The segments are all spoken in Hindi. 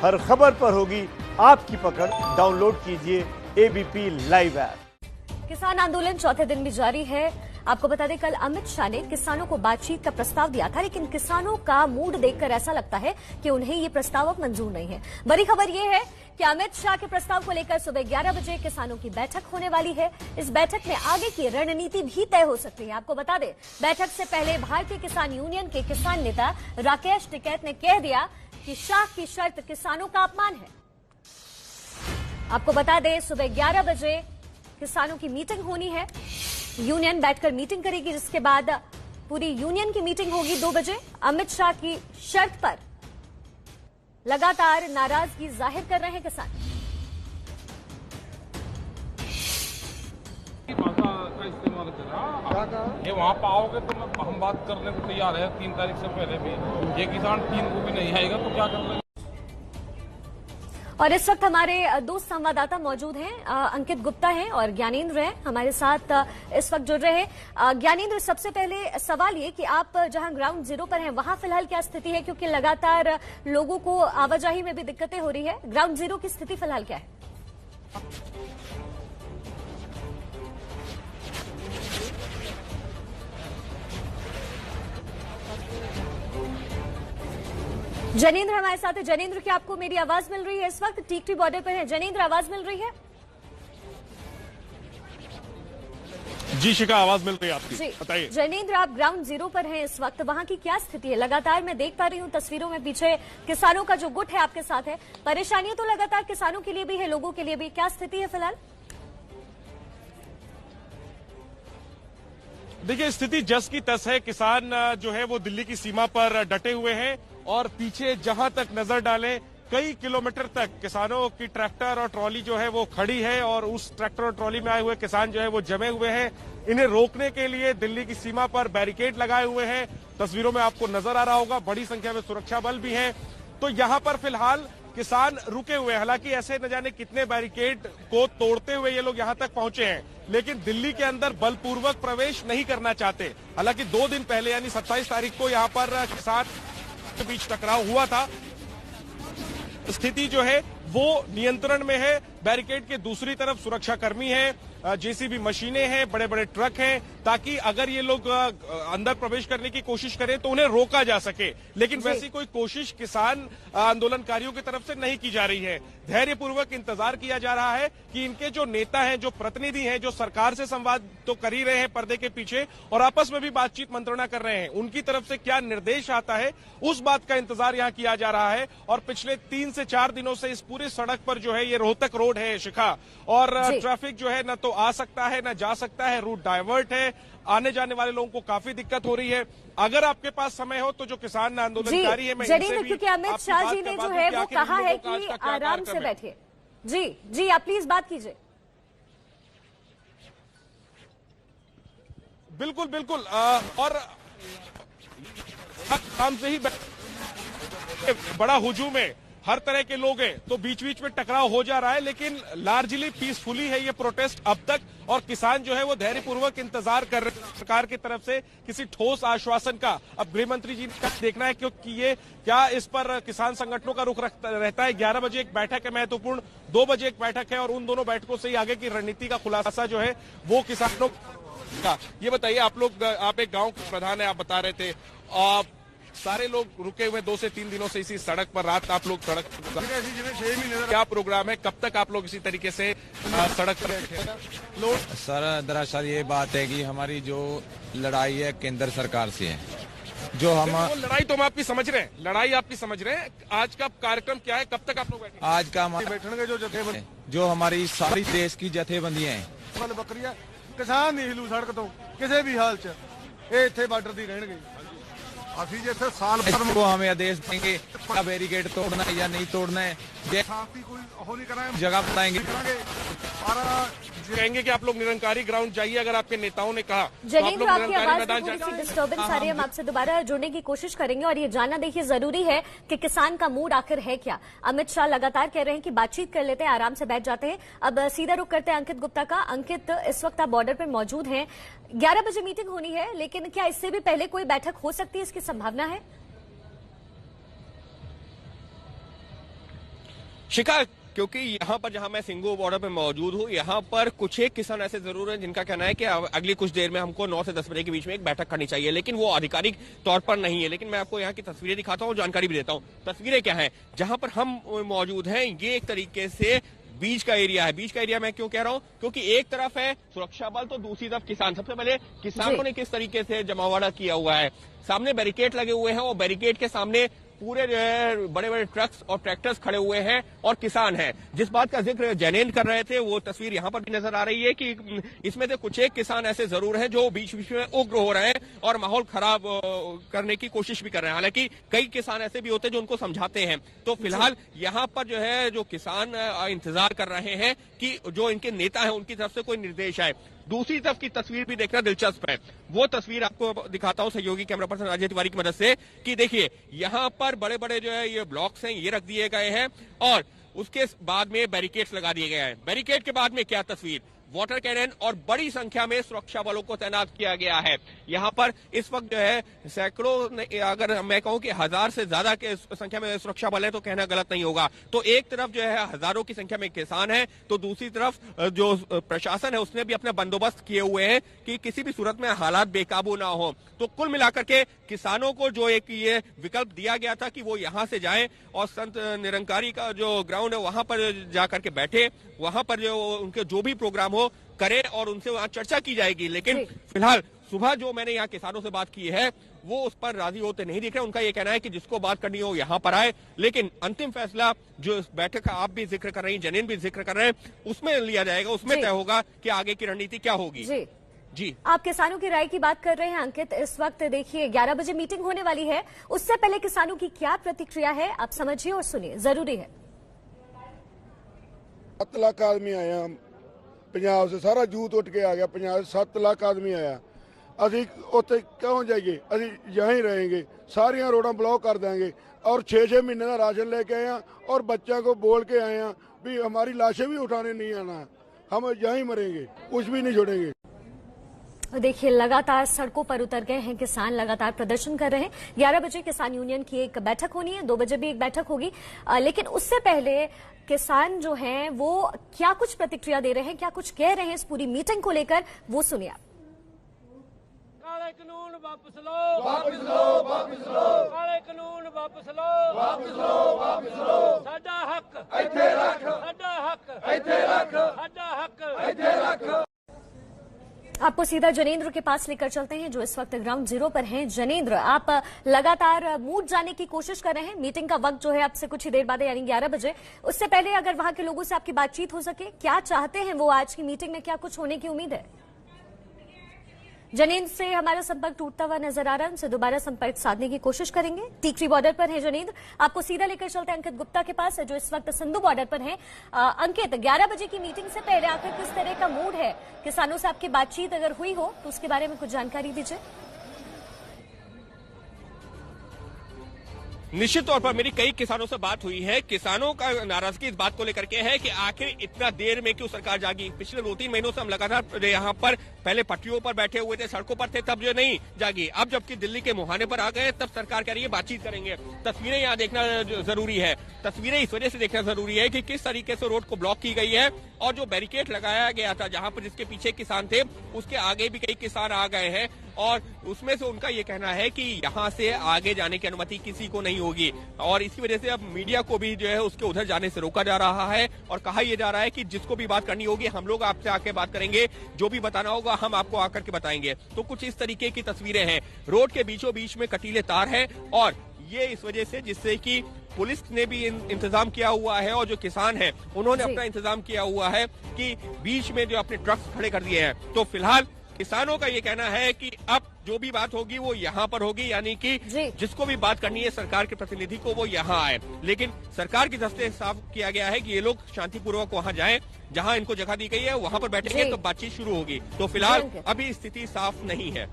हर खबर पर होगी आपकी पकड़। डाउनलोड कीजिए एबीपी लाइव ऐप। किसान आंदोलन चौथे दिन भी जारी है। आपको बता दें, कल अमित शाह ने किसानों को बातचीत का प्रस्ताव दिया था, लेकिन किसानों का मूड देखकर ऐसा लगता है कि उन्हें ये प्रस्ताव अब मंजूर नहीं है। बड़ी खबर ये है कि अमित शाह के प्रस्ताव को लेकर सुबह 11 बजे किसानों की बैठक होने वाली है। इस बैठक में आगे की रणनीति भी तय हो सकती है। आपको बता दें, बैठक से पहले भारतीय किसान यूनियन के किसान नेता राकेश टिकैत ने कह दिया कि शाह की शर्त किसानों का अपमान है। आपको बता दें, सुबह 11 बजे किसानों की मीटिंग होनी है। यूनियन बैठकर मीटिंग करेगी, जिसके बाद पूरी यूनियन की मीटिंग होगी 2 बजे। अमित शाह की शर्त पर लगातार नाराजगी जाहिर कर रहे हैं किसान। भाषा का इस्तेमाल करा, ये वहाँ पाओगे तो हम बात करने को तैयार है 3 तारीख से पहले भी। ये किसान 3 को भी नहीं आएगा तो क्या कर लेंगे। और इस वक्त हमारे 2 संवाददाता मौजूद हैं, अंकित गुप्ता हैं और ज्ञानेंद्र हैं हमारे साथ इस वक्त जुड़ रहे हैं। ज्ञानेंद्र, सबसे पहले सवाल ये कि आप जहां ग्राउंड जीरो पर हैं वहां फिलहाल क्या स्थिति है, क्योंकि लगातार लोगों को आवाजाही में भी दिक्कतें हो रही है। ग्राउंड जीरो की स्थिति फिलहाल क्या है? जनेंद्र हमारे साथ है। जनेंद्र, क्या आपको मेरी आवाज मिल रही है? इस वक्त टीकरी बॉर्डर पर है जनेंद्र, आवाज मिल रही है? जी शिखा, आवाज मिल रही है आपकी, बताइए। जनेंद्र, आप ग्राउंड जीरो पर हैं इस वक्त, वहां की क्या स्थिति है? लगातार मैं देख पा रही हूं तस्वीरों में पीछे किसानों का जो गुट है आपके साथ है। परेशानियां तो लगातार किसानों के लिए भी है, लोगों के लिए भी। क्या स्थिति है फिलहाल? देखिए, स्थिति जस की तस है। किसान जो है वो दिल्ली की सीमा पर डटे हुए हैं और पीछे जहां तक नजर डालें कई किलोमीटर तक किसानों की ट्रैक्टर और ट्रॉली जो है वो खड़ी है और उस ट्रैक्टर और ट्रॉली में आए हुए किसान जो है वो जमे हुए हैं। इन्हें रोकने के लिए दिल्ली की सीमा पर बैरिकेड लगाए हुए हैं। तस्वीरों में आपको नजर आ रहा होगा, बड़ी संख्या में सुरक्षा बल भी हैं। तो यहां पर फिलहाल किसान रुके हुए हैं। हालांकि ऐसे न जाने कितने बैरिकेड को तोड़ते हुए ये लोग यहां तक पहुंचे हैं, लेकिन दिल्ली के अंदर बलपूर्वक प्रवेश नहीं करना चाहते। हालांकि 2 दिन पहले यानी 27 तारीख को यहां पर किसान के बीच टकराव हुआ था। स्थिति जो है वो नियंत्रण में है। बैरिकेड के दूसरी तरफ सुरक्षाकर्मी हैं, जेसीबी मशीनें हैं, बड़े बड़े ट्रक हैं, ताकि अगर ये लोग अंदर प्रवेश करने की कोशिश करें तो उन्हें रोका जा सके। लेकिन वैसी कोई कोशिश किसान आंदोलनकारियों की तरफ से नहीं की जा रही है। धैर्यपूर्वक इंतजार किया जा रहा है कि इनके जो नेता हैं, जो प्रतिनिधि हैं, जो सरकार से संवाद तो कर ही रहे हैं पर्दे के पीछे और आपस में भी बातचीत मंत्रणा कर रहे हैं, उनकी तरफ से क्या निर्देश आता है उस बात का इंतजार यहां किया जा रहा है। और पिछले 3 से 4 दिनों से इस पूरे सड़क पर जो है ये रोहतक रोड है शिखा, और ट्रैफिक जो है न तो आ सकता है न जा सकता है, रूट डाइवर्ट है। आने जाने वाले लोगों को काफी दिक्कत हो रही है। अगर आपके पास समय हो तो जो किसान आंदोलनकारी है, मैं इनसे भी क्योंकि अमित शाह जी ने जो है वो कहा है कि आराम से बैठिए। जी आप प्लीज बात कीजिए। बिल्कुल बिल्कुल, और आराम से ही बड़ा हुजूम है, हर तरह के लोग हैं, तो बीच बीच में टकराव हो जा रहा है, लेकिन लार्जली पीसफुली है ये प्रोटेस्ट अब तक। और किसान जो है वो धैर्यपूर्वक इंतजार कर रहे हैं सरकार की तरफ से किसी ठोस आश्वासन का। अब गृह मंत्री जी का देखना है क्योंकि ये क्या इस पर किसान संगठनों का रुख रहता है। 11 बजे एक बैठक है महत्वपूर्ण, 2 बजे एक बैठक है, और उन दोनों बैठकों से ही आगे की रणनीति का खुलासा जो है वो किसानों का। ये बताइए, आप एक गाँव के प्रधान है, आप बता रहे थे सारे लोग रुके हुए 2 से 3 दिनों से इसी सड़क पर, रात आप लोग सड़क क्या प्रोग्राम है, कब तक आप लोग इसी तरीके से सड़क पर लोग? सर, दरअसल ये बात है कि हमारी जो लड़ाई है केंद्र सरकार से है, जो हम लड़ाई तो हम आपकी समझ रहे हैं, लड़ाई आपकी समझ रहे हैं। आज का कार्यक्रम क्या है, कब तक आप लोग बैठे? आज का बैठने जो जथेबंदी, जो हमारी सारी देश की जथेबंदियां हैं, बकरियां किसान नहीं हिलू सड़क तो किसी भी हाल च ये इत्थे बार्डर दी रहणगे। अभी जैसे साल भर को हमें आदेश देंगे क्या बैरिकेड तोड़ना है या नहीं तोड़ना है, जगह बताएंगे, कहेंगे कि आप लोग निरंकारी ग्राउंड जाइए। अगर आपके नेताओं ने कहा जनेंद्र, आपकी आवाज में थोड़ी सी डिस्टर्बेंस आ रही है, हम आपसे दोबारा जुड़ने की कोशिश करेंगे। और ये जानना देखिए जरूरी है कि किसान का मूड आखिर है क्या। अमित शाह लगातार कह रहे हैं कि बातचीत कर लेते हैं, आराम से बैठ जाते हैं। अब सीधा रुख करते हैं अंकित गुप्ता का। अंकित, इस वक्त आप बॉर्डर पर मौजूद हैं, 11 बजे मीटिंग होनी है, लेकिन क्या इससे भी पहले कोई बैठक हो सकती है, इसकी संभावना है? शिखा, क्योंकि यहाँ पर जहाँ मैं सिंगू बॉर्डर पे मौजूद हूँ, यहाँ पर कुछ एक किसान ऐसे जरूर हैं जिनका कहना है कि अगली कुछ देर में हमको 9 से 10 बजे के बीच में एक बैठक करनी चाहिए, लेकिन वो आधिकारिक तौर पर नहीं है। लेकिन मैं आपको यहाँ की तस्वीरें दिखाता हूँ, जानकारी भी देता हूँ। तस्वीरें क्या है, जहाँ पर हम मौजूद हैं, ये एक तरीके से बीच का एरिया है। बीच का एरिया मैं क्यों कह रहा हूँ, क्योंकि एक तरफ है सुरक्षा बल तो दूसरी तरफ किसान। सबसे पहले किसानों ने किस तरीके से जमावड़ा किया हुआ है, सामने बैरिकेड लगे हुए हैं और बैरिकेड के सामने पूरे जो है बड़े बड़े ट्रक्स और ट्रैक्टर्स खड़े हुए हैं और किसान हैं। जिस बात का जिक्र जैनेन्द्र कर रहे थे, वो तस्वीर यहाँ पर भी नजर आ रही है कि इसमें से कुछ एक किसान ऐसे जरूर हैं जो बीच बीच में उग्र हो रहे हैं और माहौल खराब करने की कोशिश भी कर रहे हैं। हालांकि कई किसान ऐसे भी होते हैं जो उनको समझाते हैं। तो फिलहाल यहाँ पर जो है जो किसान इंतजार कर रहे हैं कि जो इनके नेता है उनकी तरफ से कोई निर्देश आए। दूसरी तरफ की तस्वीर भी देखना दिलचस्प है। वो तस्वीर आपको दिखाता हूं सहयोगी कैमरा पर्सन अजय तिवारी की मदद से कि देखिए यहाँ पर बड़े बड़े जो है ये ब्लॉक्स हैं, ये रख दिए गए हैं और उसके बाद में बैरिकेड्स लगा दिए गए हैं। बैरिकेड के बाद में क्या तस्वीर, वाटर कैनन और बड़ी संख्या में सुरक्षा बलों को तैनात किया गया है। यहाँ पर इस वक्त जो है सैकड़ों, अगर मैं कहूँ कि 1000 से ज्यादा के संख्या में सुरक्षा बल है तो कहना गलत नहीं होगा। तो एक तरफ जो है हजारों की संख्या में किसान है, तो दूसरी तरफ जो प्रशासन है उसने भी अपने बंदोबस्त किए हुए हैं कि किसी भी सूरत में हालात बेकाबू ना हो। तो कुल मिलाकर के किसानों को जो एक ये विकल्प दिया गया था कि वो यहाँ से जाएं और संत निरंकारी का जो ग्राउंड है वहां पर जाकर के बैठे, वहां पर जो उनके जो भी प्रोग्राम हो करें और उनसे वहां चर्चा की जाएगी। लेकिन फिलहाल सुबह जो मैंने यहाँ किसानों से बात की है वो उस पर राजी होते नहीं दिख रहे। उनका ये कहना है कि जिसको बात करनी हो यहाँ पर आए, लेकिन अंतिम फैसला जो इस बैठक का आप भी जिक्र कर रही हैं, जैनेन्द्र भी जिक्र कर रहे हैं, उसमें लिया जाएगा। उसमें तय होगा कि आगे की रणनीति क्या होगी। जी, आप किसानों की राय की बात कर रहे हैं अंकित। इस वक्त देखिए 11 बजे मीटिंग होने वाली है, उससे पहले किसानों की क्या प्रतिक्रिया है आप समझिए और सुनिए, जरूरी है। 7 ਲੱਖ आदमी आया पंजाब से, सारा यूथ उठ के आ गया पंजाब से। 7 ਲੱਖ आदमी आया, अभी उत्थे क्यों जाइए, अभी यहीं रहेंगे, सारिया रोडां ब्लॉक कर देंगे और 6-6 महीने का राशन लेके आए हैं और बच्चों को बोल के आए हैं भी हमारी लाशें भी उठाने नहीं आना, हम यहीं मरेंगे, कुछ भी नहीं छोड़ेंगे। देखिए लगातार सड़कों पर उतर गए हैं किसान, लगातार प्रदर्शन कर रहे हैं। 11 बजे किसान यूनियन की एक बैठक होनी है, 2 बजे भी एक बैठक होगी, लेकिन उससे पहले किसान जो हैं वो क्या कुछ प्रतिक्रिया दे रहे हैं, क्या कुछ कह रहे हैं इस पूरी मीटिंग को लेकर, वो सुनिए आप। काले कानून वापस लो, वापस लो, वापस लो, काले कानून वापस लो, वापस लो, वापस लो, साडा हक इत्थे रख, साडा हक इत्थे रख, साडा हक इत्थे रख। आपको सीधा जैनेन्द्र के पास लेकर चलते हैं जो इस वक्त ग्राउंड जीरो पर हैं। जैनेन्द्र, आप लगातार मूड जाने की कोशिश कर रहे हैं। मीटिंग का वक्त जो है आपसे कुछ ही देर बाद यानी 11 बजे, उससे पहले अगर वहां के लोगों से आपकी बातचीत हो सके, क्या चाहते हैं वो आज की मीटिंग में, क्या कुछ होने की उम्मीद है? जैनेन्द्र से हमारा संपर्क टूटता हुआ नजर आ रहा है, उनसे दोबारा संपर्क साधने की कोशिश करेंगे। टीकरी बॉर्डर पर है जैनेन्द्र, आपको सीधा लेकर चलते हैं अंकित गुप्ता के पास जो इस वक्त सिंधु बॉर्डर पर है। अंकित, 11 बजे की मीटिंग से पहले आखिर किस तरह का मूड है, किसानों से आपकी बातचीत अगर हुई हो तो उसके बारे में कुछ जानकारी दीजिए। निश्चित तौर पर मेरी कई किसानों से बात हुई है। किसानों का नाराजगी इस बात को लेकर के है कि आखिर इतना देर में क्यों सरकार जागी। पिछले 2-3 महीनों से हम लगातार यहाँ पर पहले पटरियों पर बैठे हुए थे, सड़कों पर थे, तब जो नहीं जागी। अब जबकि दिल्ली के मुहाने पर आ गए तब सरकार कह रही है बातचीत करेंगे। तस्वीरें यहाँ देखना जरूरी है, तस्वीरें इस वजह से देखना जरूरी है कि किस तरीके से रोड को ब्लॉक की गई है और जो बैरिकेड लगाया गया था जहां पर जिसके पीछे किसान थे उसके आगे भी कई किसान आ गए हैं और उसमें से उनका ये कहना है कि यहाँ से आगे जाने की अनुमति किसी को नहीं होगी और इसी वजह से अब मीडिया को भी जो है उसके उधर जाने से रोका जा रहा है और कहा यह जा रहा है कि जिसको भी बात करनी होगी हम लोग आपसे आके बात करेंगे, जो भी बताना होगा हम आपको आकर के बताएंगे। तो कुछ इस तरीके की तस्वीरें हैं। रोड के बीचों बीच में कटीले तार है और ये इस वजह से जिससे कि पुलिस ने भी इंतजाम किया हुआ है और जो किसान हैं उन्होंने अपना इंतजाम किया हुआ है कि बीच में जो अपने ट्रक्स खड़े कर दिए हैं। तो फिलहाल किसानों का ये कहना है कि अब जो भी बात होगी वो यहाँ पर होगी, यानी कि जिसको भी बात करनी है सरकार के प्रतिनिधि को वो यहाँ आए। लेकिन सरकार की तरफ से साफ किया गया है कि ये लोग शांतिपूर्वक वहाँ जाएं, जहाँ इनको जगह दी गई है वहाँ पर बैठेंगे तो बातचीत शुरू होगी। तो फिलहाल अभी स्थिति साफ नहीं है।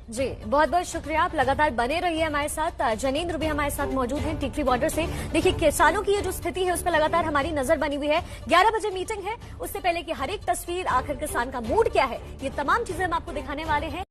जी, बहुत बहुत शुक्रिया, आप लगातार बने रहिए हमारे साथ। जैनेन्द्र भी हमारे साथ मौजूद हैं टीकरी बॉर्डर से। देखिए किसानों की ये जो स्थिति है उस पर लगातार हमारी नजर बनी हुई है। 11 बजे मीटिंग है, उससे पहले की हर एक तस्वीर, आखिर किसान का मूड क्या है, ये तमाम चीजें हम आपको दिखाने वाले हैं।